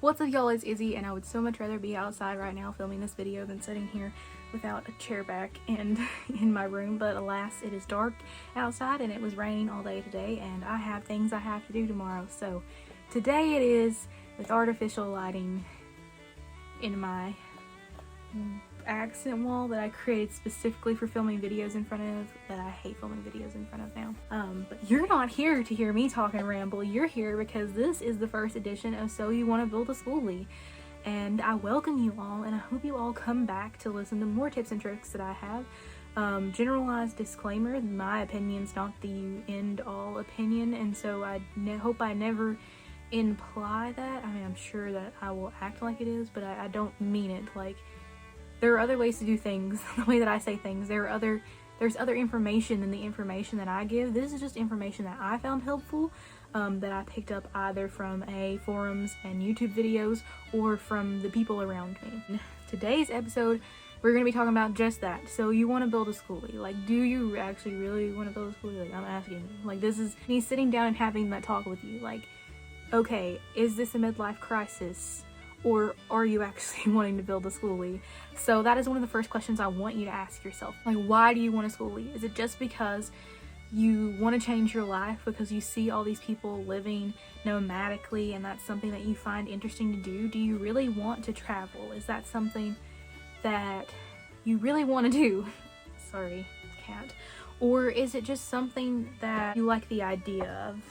What's up, y'all? It's Izzy, and I would so much rather be outside right now filming this video than sitting here without a chair back and in my room. But alas, it is dark outside and it was raining all day today, and I have things I have to do tomorrow. So today it is with artificial lighting in my accent wall that I created specifically for filming videos in front of, that I hate filming videos in front of now. But you're not here to hear me talk and ramble. You're here because this is the first edition of So You Want to Build a Skoolie, and I welcome you all, and I hope you all come back to listen to more tips and tricks that I have. Generalized disclaimer, my opinion's not the end-all opinion, and so I hope I never imply that. I mean, I'm sure that I will act like it is, but I don't mean it. Like, there are other ways to do things the way that I say things. There's other information than the information that I give. This is just information that I found helpful, that I picked up either from forums and YouTube videos or from the people around me. Today's episode, we're going to be talking about just that. So you want to build a skoolie. Like, do you actually really want to build a skoolie? Like, I'm asking you. Like, this is me sitting down and having that talk with you. Like, okay, is this a midlife crisis? Or are you actually wanting to build a skoolie? So that is one of the first questions I want you to ask yourself. Like, why do you want a skoolie? Is it just because you want to change your life, because you see all these people living nomadically and that's something that you find interesting to do? Do you really want to travel? Is that something that you really want to do? Sorry, cat. Or is it just something that you like the idea of?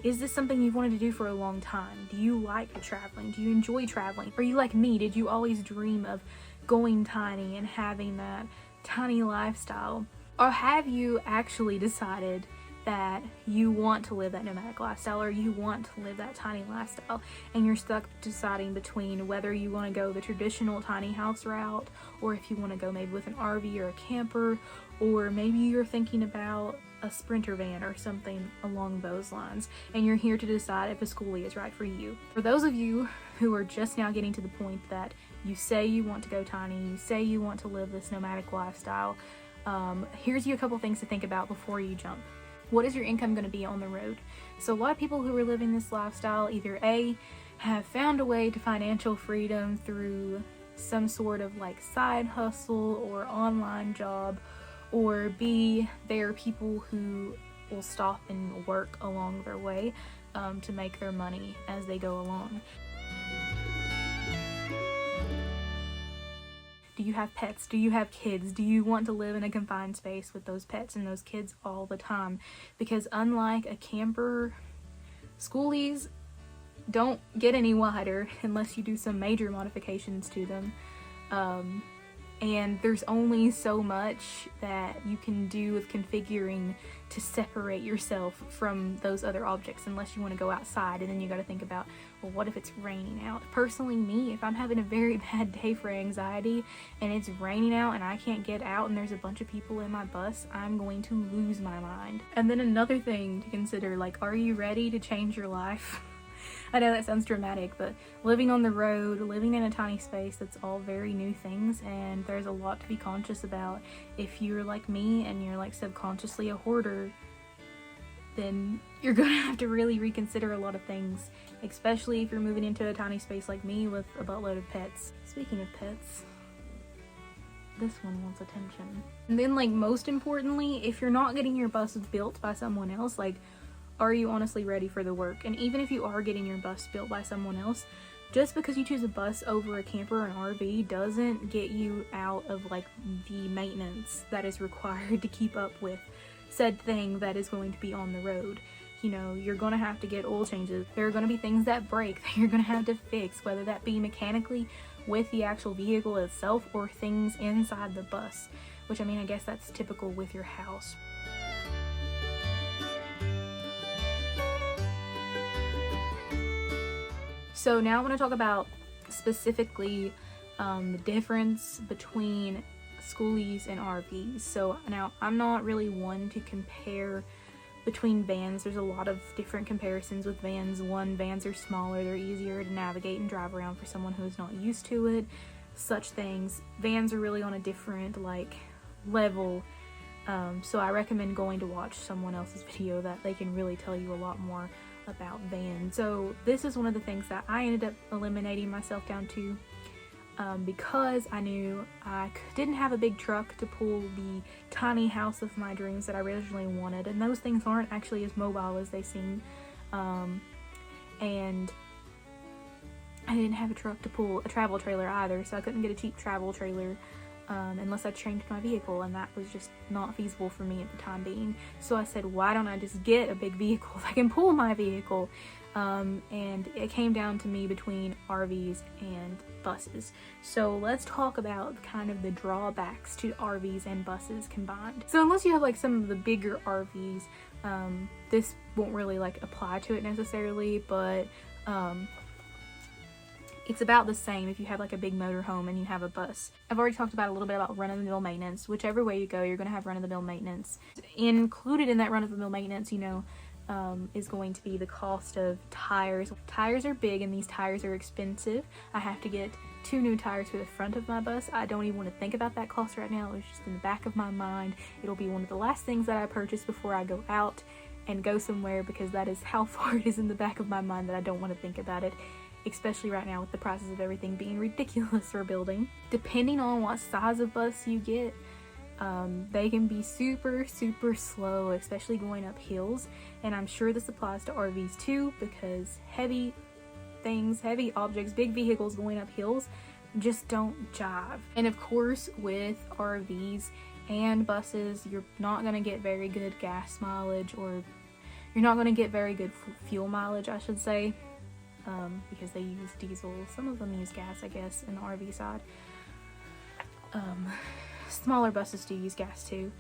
Is this something you've wanted to do for a long time? Do you like traveling? Do you enjoy traveling? Are you like me? Did you always dream of going tiny and having that tiny lifestyle? Or have you actually decided that you want to live that nomadic lifestyle, or you want to live that tiny lifestyle, and you're stuck deciding between whether you want to go the traditional tiny house route, or if you want to go maybe with an RV or a camper, or maybe you're thinking about a sprinter van or something along those lines, and you're here to decide if a skoolie is right for you. For those of you who are just now getting to the point that you say you want to go tiny, you say you want to live this nomadic lifestyle, here's a couple things to think about before you jump. What is your income going to be on the road? So a lot of people who are living this lifestyle either A, have found a way to financial freedom through some sort of like side hustle or online job, or B, they are people who will stop and work along their way to make their money as they go along. Do you have pets? Do you have kids? Do you want to live in a confined space with those pets and those kids all the time? Because unlike a camper, skoolies don't get any wider unless you do some major modifications to them. And there's only so much that you can do with configuring to separate yourself from those other objects, unless you want to go outside, and then you got to think about, well, what if it's raining out? Personally, me, if I'm having a very bad day for anxiety and it's raining out and I can't get out and there's a bunch of people in my bus, I'm going to lose my mind. And then another thing to consider, like, are you ready to change your life? I know that sounds dramatic, but living on the road, living in a tiny space, that's all very new things, and there's a lot to be conscious about. If you're like me and you're like subconsciously a hoarder, then you're gonna have to really reconsider a lot of things, especially if you're moving into a tiny space like me with a buttload of pets. Speaking of pets, this one wants attention. And then, like, most importantly, if you're not getting your bus built by someone else, like, are you honestly ready for the work? And even if you are getting your bus built by someone else, just because you choose a bus over a camper or an RV doesn't get you out of like the maintenance that is required to keep up with said thing that is going to be on the road. You know, you're going to have to get oil changes. There are going to be things that break that you're going to have to fix, whether that be mechanically with the actual vehicle itself or things inside the bus, which, I mean, I guess that's typical with your house. So now I want to talk about specifically the difference between skoolies and RVs. So now, I'm not really one to compare between vans. There's a lot of different comparisons with vans. One, vans are smaller, they're easier to navigate and drive around for someone who's not used to it, such things. Vans are really on a different like level, so I recommend going to watch someone else's video that they can really tell you a lot more about vans. So this is one of the things that I ended up eliminating myself down to, because I knew I didn't have a big truck to pull the tiny house of my dreams that I originally wanted, and those things aren't actually as mobile as they seem, and I didn't have a truck to pull a travel trailer either, so I couldn't get a cheap travel trailer unless I changed my vehicle, and that was just not feasible for me at the time being. So I said, why don't I just get a big vehicle that can pull my vehicle? And it came down to me between RVs and buses. So let's talk about kind of the drawbacks to RVs and buses combined. So unless you have like some of the bigger RVs, this won't really like apply to it necessarily, but it's about the same if you have like a big motorhome and you have a bus. I've already talked about a little bit about run-of-the-mill maintenance. Whichever way you go, you're going to have run-of-the-mill maintenance. Included in that run-of-the-mill maintenance, you know, is going to be the cost of tires. Tires are big and these tires are expensive. I have to get 2 new tires for the front of my bus. I don't even want to think about that cost right now. It's just in the back of my mind. It'll be one of the last things that I purchase before I go out and go somewhere, because that is how far it is in the back of my mind that I don't want to think about it. Especially right now with the prices of everything being ridiculous for building. Depending on what size of bus you get, they can be super slow, especially going up hills. And I'm sure this applies to RVs too, because heavy things, heavy objects, big vehicles going up hills just don't jive. And of course with RVs and buses, you're not going to get very good gas mileage, or you're not going to get very good fuel mileage, I should say. Because they use diesel. Some of them use gas, I guess, in the RV side. Smaller buses do use gas too,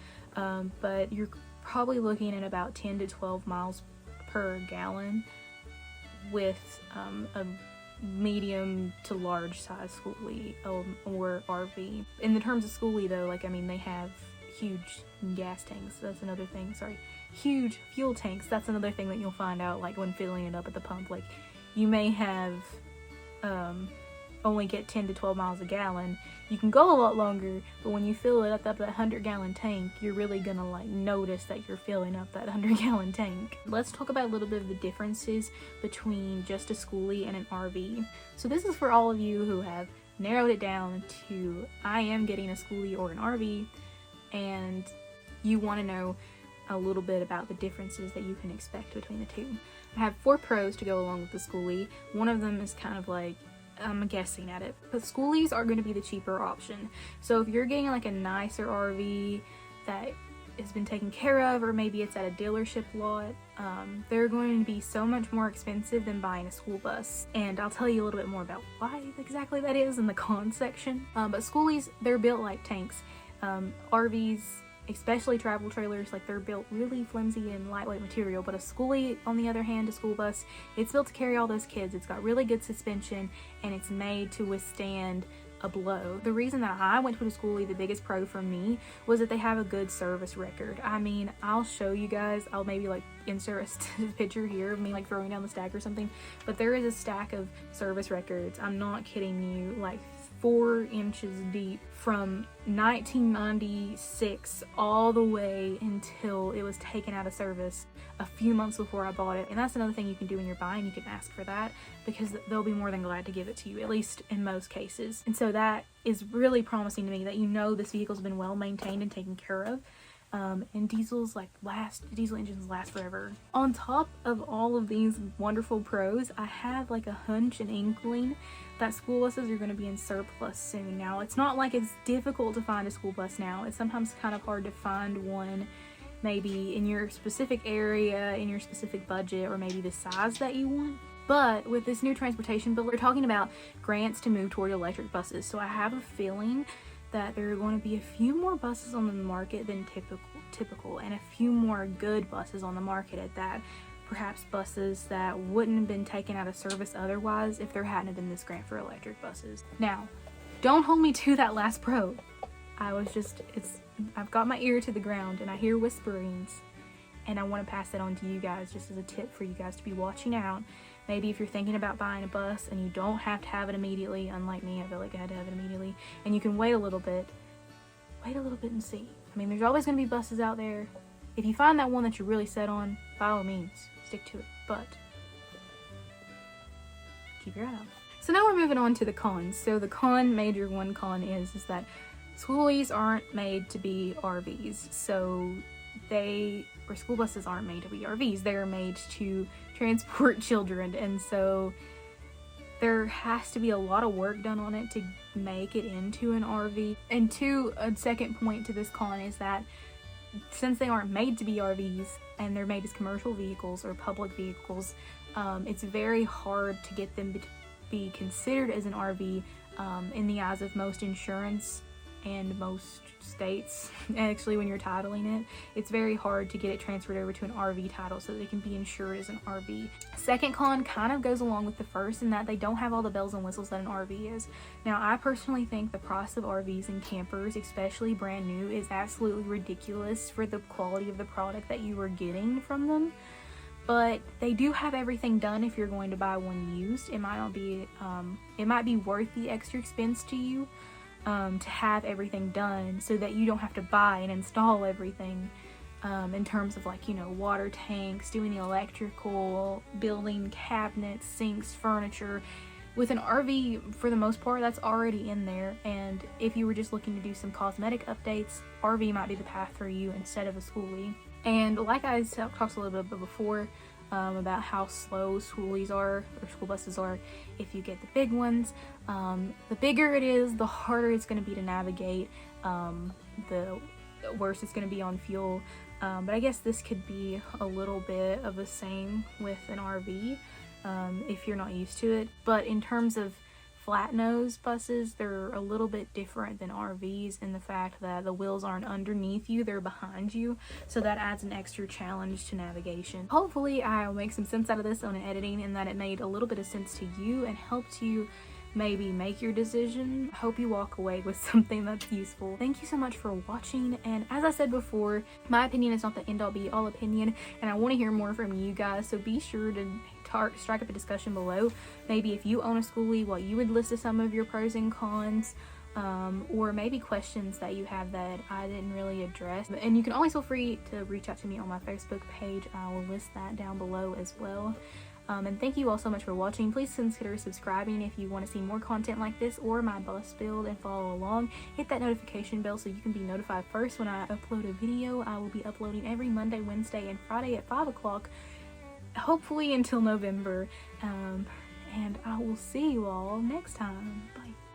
but you're probably looking at about 10 to 12 miles per gallon with a medium to large size Skoolie or RV. In the terms of Skoolie though, like, I mean, they have huge gas tanks. That's another thing. Sorry, huge fuel tanks. That's another thing that you'll find out, like, when filling it up at the pump. Like, you may have only get 10 to 12 miles a gallon. You can go a lot longer, but when you fill it up that 100-gallon tank, you're really gonna like notice that you're filling up that 100-gallon tank. Let's talk about a little bit of the differences between just a Skoolie and an RV. So this is for all of you who have narrowed it down to, I am getting a Skoolie or an RV, and you want to know a little bit about the differences that you can expect between the two. I have 4 pros to go along with the Skoolie. One of them is kind of like, I'm guessing at it, but Skoolies are going to be the cheaper option. So if you're getting like a nicer RV that has been taken care of, or maybe it's at a dealership lot, they're going to be so much more expensive than buying a school bus. And I'll tell you a little bit more about why exactly that is in the cons section. But Skoolies, they're built like tanks. RVs, especially travel trailers, like, they're built really flimsy and lightweight material. But a Skoolie, on the other hand, a school bus, it's built to carry all those kids. It's got really good suspension, and it's made to withstand a blow. The reason that I went with a Skoolie, the biggest pro for me, was that they have a good service record. I mean, I'll show you guys, I'll maybe like insert a picture here of me like throwing down the stack or something, but there is a stack of service records, I'm not kidding you, like 4 inches deep, from 1996 all the way until it was taken out of service a few months before I bought it. And that's another thing you can do when you're buying. You can ask for that, because they'll be more than glad to give it to you, at least in most cases. And so that is really promising to me, that you know this vehicle's been well maintained and taken care of. And diesel engines last forever. On top of all of these wonderful pros, I have like a hunch and inkling that school buses are going to be in surplus soon. Now, it's not like it's difficult to find a school bus now. It's sometimes kind of hard to find one maybe in your specific area, in your specific budget, or maybe the size that you want. But with this new transportation bill, we're talking about grants to move toward electric buses. So I have a feeling that there are going to be a few more buses on the market than typical, and a few more good buses on the market at that. Perhaps buses that wouldn't have been taken out of service otherwise if there hadn't been this grant for electric buses. Now, don't hold me to that last pro. I've got my ear to the ground and I hear whisperings, and I want to pass that on to you guys just as a tip for you guys to be watching out. Maybe if you're thinking about buying a bus and you don't have to have it immediately, unlike me, I feel like I had to have it immediately, and you can wait a little bit and see. I mean, there's always going to be buses out there. If you find that one that you're really set on, by all means, stick to it. But keep your eye out. So now we're moving on to the cons. So the major con is that schoolies aren't made to be RVs. So school buses aren't made to be RVs. They're made to transport children, and so there has to be a lot of work done on it to make it into an RV. And a second point to this con is that since they aren't made to be RVs and they're made as commercial vehicles or public vehicles, it's very hard to get them to be considered as an RV in the eyes of most insurance and most states. Actually, when you're titling it, it's very hard to get it transferred over to an RV title so that they can be insured as an RV. Second con kind of goes along with the first in that they don't have all the bells and whistles that an RV is. Now, I personally think the price of RVs and campers, especially brand new, is absolutely ridiculous for the quality of the product that you are getting from them. But they do have everything done if you're going to buy one used. It might be worth the extra expense to you to have everything done so that you don't have to buy and install everything in terms of, like, you know, water tanks, doing the electrical, building cabinets, sinks, furniture. With an RV, for the most part, that's already in there, and if you were just looking to do some cosmetic updates, RV might be the path for you instead of a Skoolie. And like I talked a little bit before about how slow schoolies are, or school buses are, if you get the big ones. The bigger it is, the harder it's going to be to navigate, the worse it's going to be on fuel. But I guess this could be a little bit of the same with an RV if you're not used to it. But in terms of flat nose buses, they're a little bit different than RVs in the fact that the wheels aren't underneath you, they're behind you, so that adds an extra challenge to navigation. Hopefully I'll make some sense out of this on an editing and that it made a little bit of sense to you and helped you maybe make your decision. Hope you walk away with something that's useful. Thank you so much for watching, and as I said before, my opinion is not the end all be all opinion, and I want to hear more from you guys, so be sure to strike up a discussion below. Maybe if you own a Skoolie, what you would list as some of your pros and cons, or maybe questions that you have that I didn't really address. And you can always feel free to reach out to me on my Facebook page. I will list that down below as well. And thank you all so much for watching. Please consider subscribing if you want to see more content like this or my bus build and follow along. Hit that notification bell so you can be notified first when I upload a video. I will be uploading every Monday, Wednesday, and Friday at 5 o'clock, hopefully until November. And I will see you all next time. Bye.